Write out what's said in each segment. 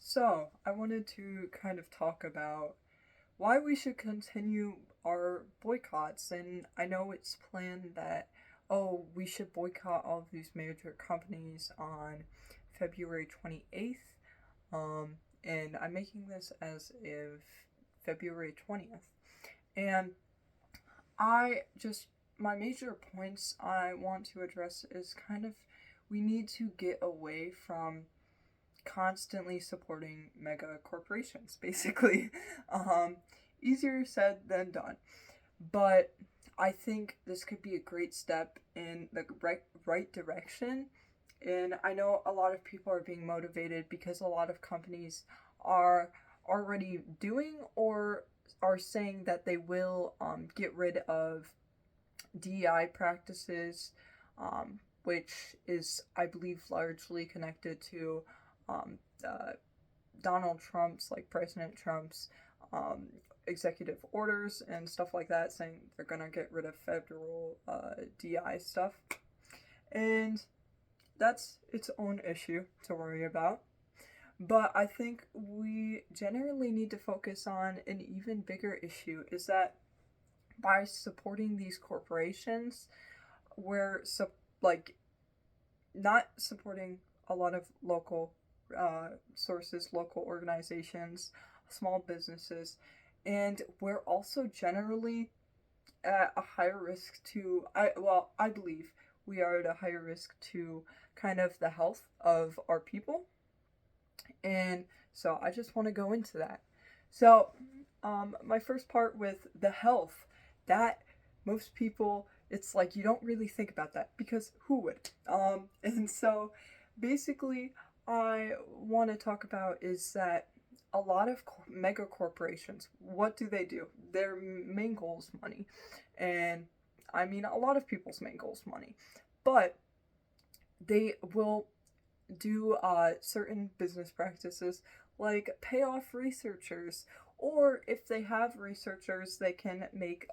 So, I wanted to kind of talk about why we should continue our boycotts. And I know it's planned that, oh, we should boycott all of these major companies on February 28th. And I'm making this as of February 20th. And I just, my major points I want to address is kind of we need to get away from constantly supporting mega corporations, basically. um, Easier said than done. But I think this could be a great step in the right direction. And I know a lot of people are being motivated because a lot of companies are already doing or are saying that they will get rid of DEI practices, which is, I believe, largely connected to um, uh, Donald Trump's, like President Trump's, um, executive orders and stuff like that, saying they're gonna get rid of federal DI stuff. And that's its own issue to worry about. But I think we generally need to focus on an even bigger issue is that by supporting these corporations, we're like not supporting a lot of local sources, local organizations, small businesses, and we're also generally at a higher risk to I believe we are at a higher risk to kind of the health of our people. And so I just want to go into that. So my first part with the health, that most people, it's like you don't really think about that because who would? And so basically I want to talk about is that a lot of mega corporations, what do? Their main goal is money. And I mean, a lot of people's main goal is money. But they will do certain business practices like pay off researchers, or if they have researchers, they can make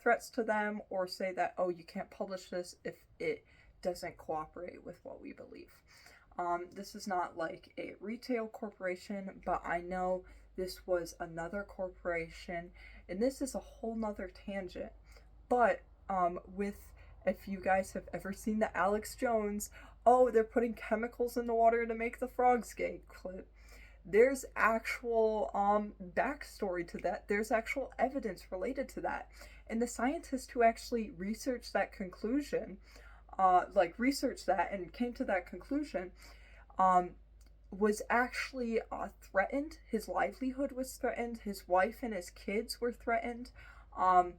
threats to them or say that, oh, you can't publish this if it doesn't cooperate with what we believe. This is not like a retail corporation, but I know this was another corporation, and this is a whole nother tangent. But with if you guys have ever seen the Alex Jones, oh, they're putting chemicals in the water to make the frogs gay clip. There's actual backstory to that. There's actual evidence related to that. And the scientist who actually researched that conclusion, researched that and came to that conclusion, um, was actually threatened. His livelihood was threatened. His wife and his kids were threatened. Um,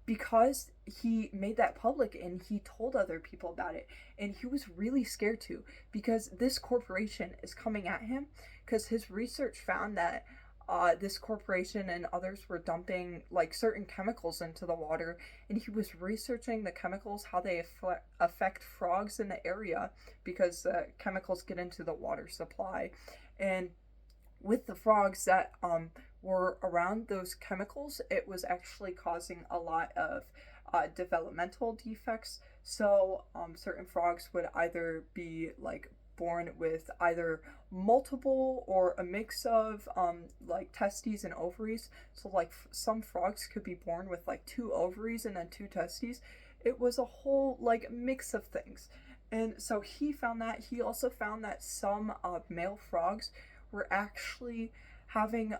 because he made that public and he told other people about it, and he was really scared to because this corporation is coming at him because his research found that this corporation and others were dumping like certain chemicals into the water, and he was researching the chemicals, how they affect frogs in the area because chemicals get into the water supply. And with the frogs that were around those chemicals, it was actually causing a lot of developmental defects. So certain frogs would either be like born with either multiple or a mix of like testes and ovaries. So like some frogs could be born with like two ovaries and then two testes. It was a whole like mix of things. And so he found that. He also found that some male frogs were actually having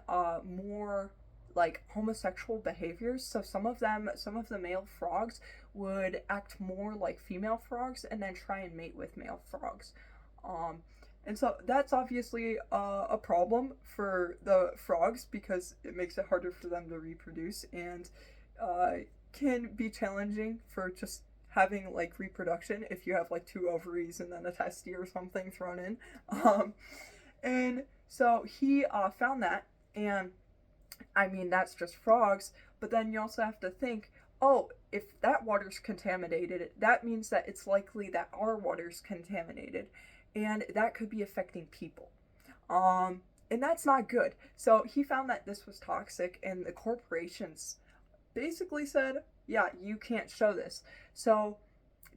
more like homosexual behaviors. So some of the male frogs would act more like female frogs and then try and mate with male frogs. Um, and so that's obviously a problem for the frogs because it makes it harder for them to reproduce and can be challenging for just having like reproduction if you have like two ovaries and then a testy or something thrown in. And so he found that, and I mean, that's just frogs, but then you also have to think, oh, if that water's contaminated, that means that it's likely that our water's contaminated, and that could be affecting people. And that's not good. So he found that this was toxic, and the corporations basically said, yeah, you can't show this. So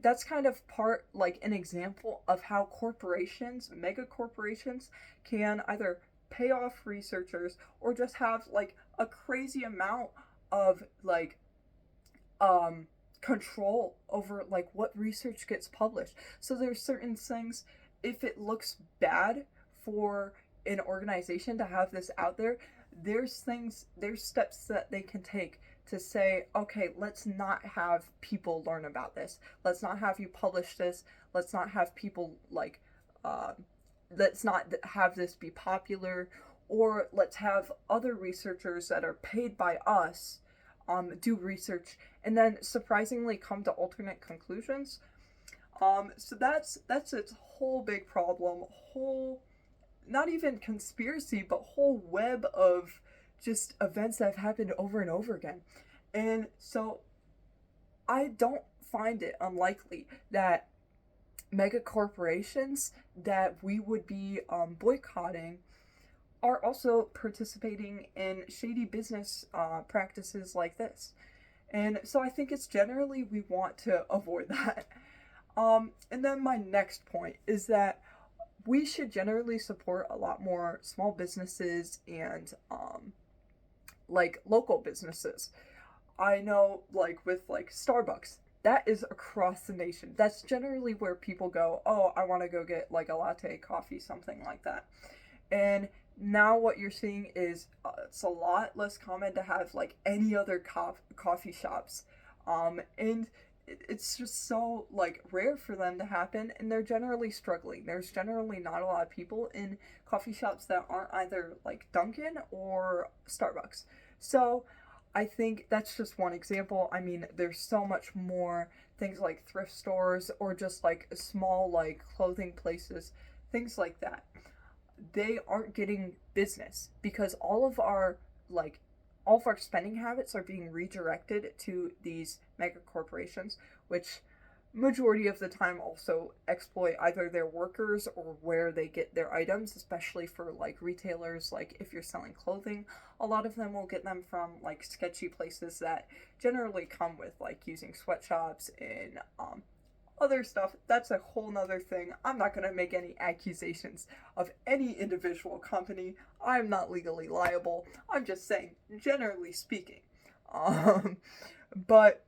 that's kind of part like an example of how corporations, mega corporations, can either pay off researchers or just have like a crazy amount of like control over like what research gets published. So there's certain things, if it looks bad for an organization to have this out there, there's steps that they can take to say, okay, let's not have people learn about this. Let's not have you publish this. Let's not have people like, let's not have this be popular, or let's have other researchers that are paid by us do research and then surprisingly come to alternate conclusions. So that's its whole big problem, whole, not even conspiracy, but whole web of just events that have happened over and over again. And so I don't find it unlikely that megacorporations that we would be boycotting are also participating in shady business practices like this. And so I think it's generally we want to avoid that. And then my next point is that we should generally support a lot more small businesses and like local businesses. I know like with like Starbucks, that is across the nation. That's generally where people go, oh, I want to go get like a latte, coffee, something like that. And now what you're seeing is it's a lot less common to have like any other coffee shops. And it's just so like rare for them to happen, and they're generally struggling. There's generally not a lot of people in coffee shops that aren't either like Dunkin' or Starbucks. So I think that's just one example. I mean, there's so much more things like thrift stores or just like small like clothing places, things like that. They aren't getting business because all of our spending habits are being redirected to these mega corporations, which majority of the time also exploit either their workers or where they get their items, especially for like retailers. Like if you're selling clothing, a lot of them will get them from like sketchy places that generally come with like using sweatshops and other stuff. That's a whole nother thing. I'm not going to make any accusations of any individual company. I'm not legally liable. I'm just saying, generally speaking. But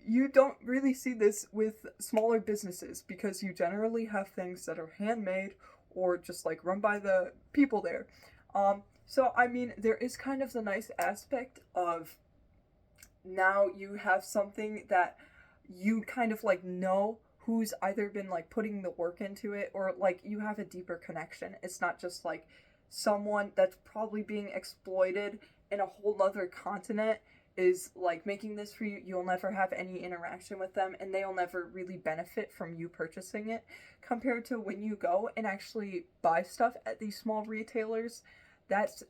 you don't really see this with smaller businesses because you generally have things that are handmade or just like run by the people there. So I mean, there is kind of the nice aspect of now you have something that you kind of like know who's either been like putting the work into it, or like you have a deeper connection. It's not just like someone that's probably being exploited in a whole other continent is like making this for you. You'll never have any interaction with them and they'll never really benefit from you purchasing it, compared to when you go and actually buy stuff at these small retailers. That's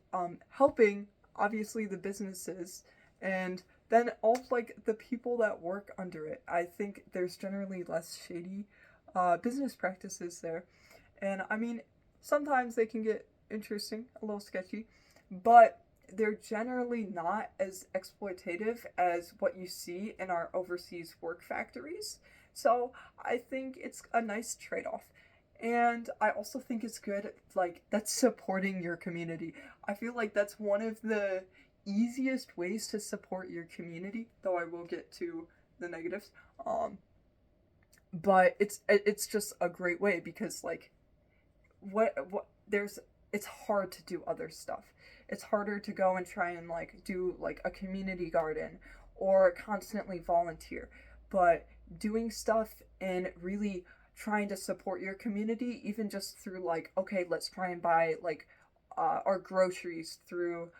helping obviously the businesses and then all like the people that work under it. I think there's generally less shady business practices there. And I mean, sometimes they can get interesting, a little sketchy, but they're generally not as exploitative as what you see in our overseas work factories. So I think it's a nice trade-off. And I also think it's good, like, that's supporting your community. I feel like that's one of the easiest ways to support your community, though I will get to the negatives. But it's just a great way because like what there's it's hard to do other stuff. It's harder to go and try and like do like a community garden or constantly volunteer. But doing stuff and really trying to support your community, even just through like, okay, let's try and buy like our groceries through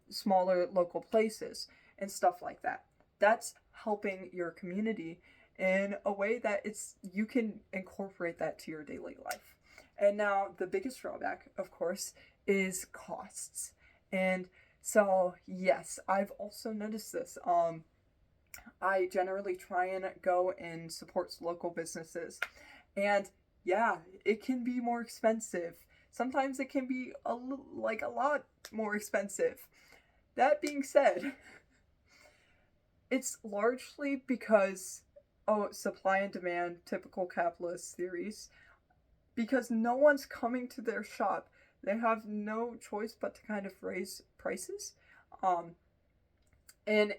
smaller local places and stuff like that. That's helping your community in a way that you can incorporate that to your daily life. And now the biggest drawback, of course, is costs. And so, yes, I've also noticed this. I generally try and go and support local businesses. And yeah, it can be more expensive. Sometimes it can be a lot more expensive. That being said, it's largely because, supply and demand, typical capitalist theories. because no one's coming to their shop. They have no choice but to kind of raise prices, um, and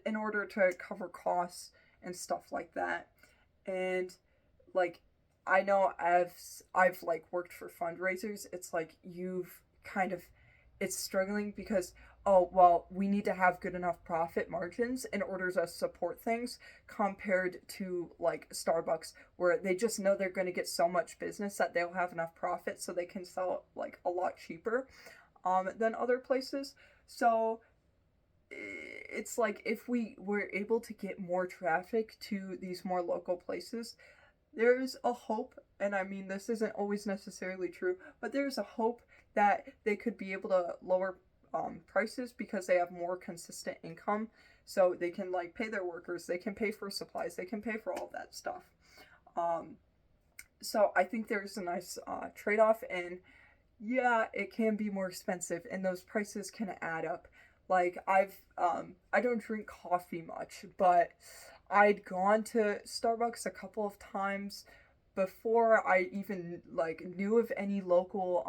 in order to cover costs and stuff like that. And like, I know I've like worked for fundraisers. It's like you've kind of, it's struggling because, oh well, we need to have good enough profit margins in order to support things, compared to like Starbucks, where they just know they're going to get so much business that they'll have enough profit so they can sell it like a lot cheaper than other places. So it's like if we were able to get more traffic to these more local places, there's a hope, and I mean, this isn't always necessarily true, but there's a hope that they could be able to lower prices because they have more consistent income. So they can like pay their workers, they can pay for supplies, they can pay for all that stuff. Um, so I think there's a nice trade off, and yeah, it can be more expensive, and those prices can add up. Like I don't drink coffee much, but I'd gone to Starbucks a couple of times before I even like knew of any local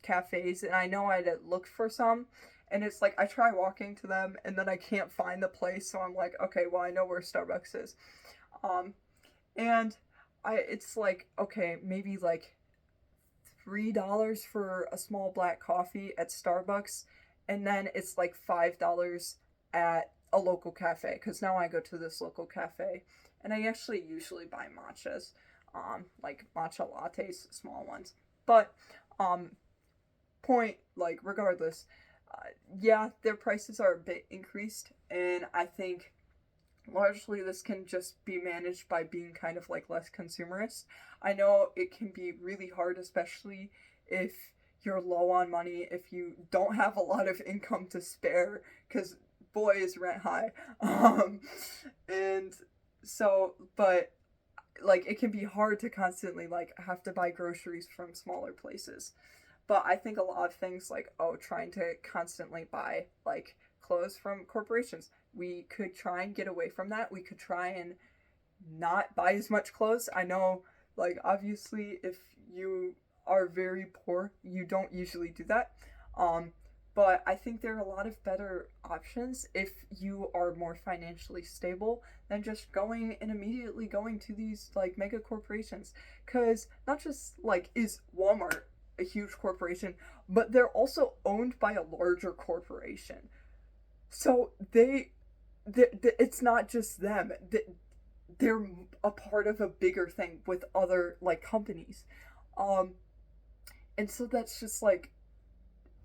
cafes, and I know I'd looked for some, and it's like I try walking to them and then I can't find the place, so I'm like, okay, well, I know where Starbucks is. Um and I it's like, okay, maybe like $3 for a small black coffee at Starbucks, and then it's like $5 at a local cafe, because now I go to this local cafe and I actually usually buy matchas, like matcha lattes, small ones. But um, point, like, regardless, yeah, their prices are a bit increased, and I think largely this can just be managed by being kind of like less consumerist. I know it can be really hard, especially if you're low on money, if you don't have a lot of income to spare, because boy is rent high. And so, but like it can be hard to constantly like have to buy groceries from smaller places. But I think a lot of things like, oh, trying to constantly buy like clothes from corporations, we could try and get away from that. We could try and not buy as much clothes. I know, like, obviously, if you are very poor, you don't usually do that. Um, but I think there are a lot of better options if you are more financially stable than just going and immediately going to these like mega corporations. Because not just like is Walmart a huge corporation, but they're also owned by a larger corporation. So it's not just them. They're a part of a bigger thing with other like companies. Um, and so that's just like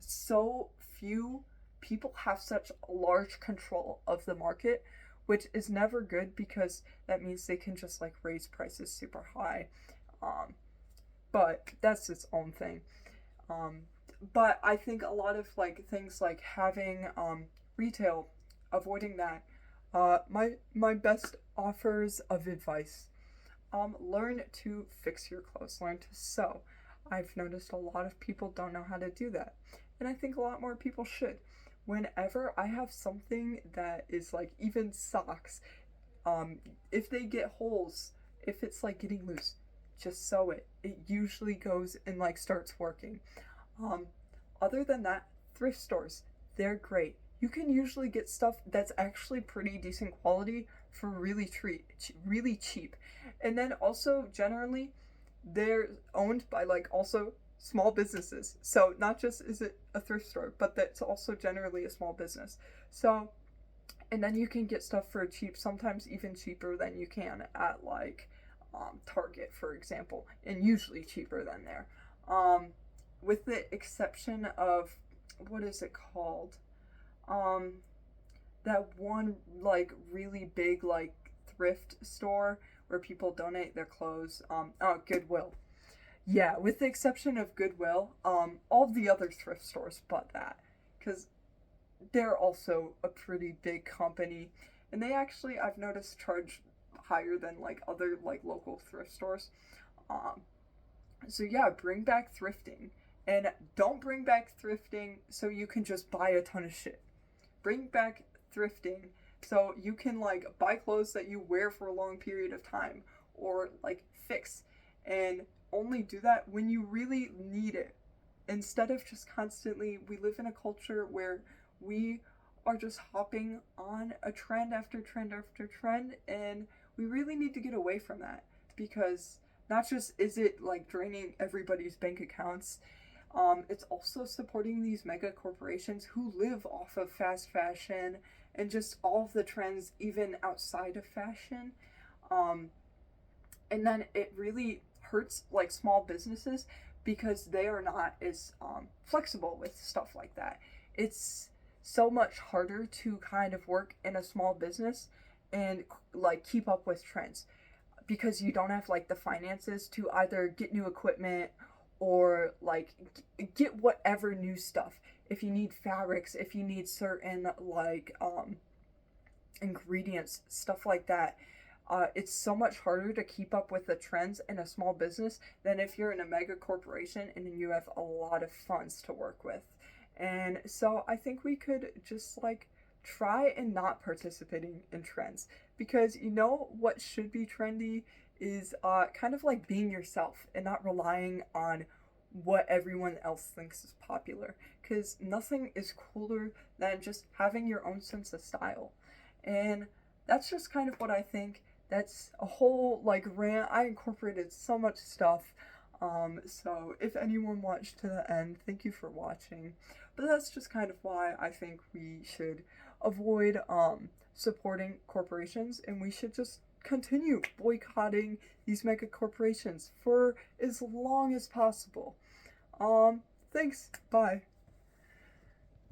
so few people have such large control of the market, which is never good because that means they can just like raise prices super high. Um, but that's its own thing. Um, but I think a lot of like things like having retail, avoiding that. My best offers of advice. Learn to fix your clothes. Learn to sew. I've noticed a lot of people don't know how to do that, and I think a lot more people should. Whenever I have something that is like even socks, if they get holes, if it's like getting loose, just sew it. It usually goes and like starts working. Um, Other than that, thrift stores, they're great. You can usually get stuff that's actually pretty decent quality for really cheap. And then also generally they're owned by like also small businesses. So not just is it a thrift store, but that's also generally a small business. So and then you can get stuff for cheap, sometimes even cheaper than you can at like Target, for example, and usually cheaper than there. Um, with the exception of what is it called? Um, that one like really big like thrift store where people donate their clothes. Oh, Goodwill. Yeah, with the exception of Goodwill, all the other thrift stores but that, because they're also a pretty big company, and they actually I've noticed charge higher than like other like local thrift stores. Um, so yeah, bring back thrifting, and don't bring back thrifting so you can just buy a ton of shit. Bring back thrifting so you can like buy clothes that you wear for a long period of time, or like fix, and only do that when you really need it. Instead of just constantly, we live in a culture where we are just hopping on a trend after trend after trend, and we really need to get away from that, because not just is it like draining everybody's bank accounts, it's also supporting these mega corporations who live off of fast fashion and just all of the trends even outside of fashion. Um, and then it really hurts like small businesses because they are not as flexible with stuff like that. It's so much harder to kind of work in a small business and like keep up with trends because you don't have like the finances to either get new equipment or like get whatever new stuff. If you need fabrics, if you need certain like ingredients, stuff like that, it's so much harder to keep up with the trends in a small business than if you're in a mega corporation and you have a lot of funds to work with. And so I think we could just like try and not participating in trends, because you know what should be trendy is kind of like being yourself and not relying on what everyone else thinks is popular, because nothing is cooler than just having your own sense of style. And that's just kind of what I think. That's a whole like rant. I incorporated so much stuff. So if anyone watched to the end, thank you for watching. But that's just kind of why I think we should avoid supporting corporations, and we should just continue boycotting these mega corporations for as long as possible. Thanks. Bye.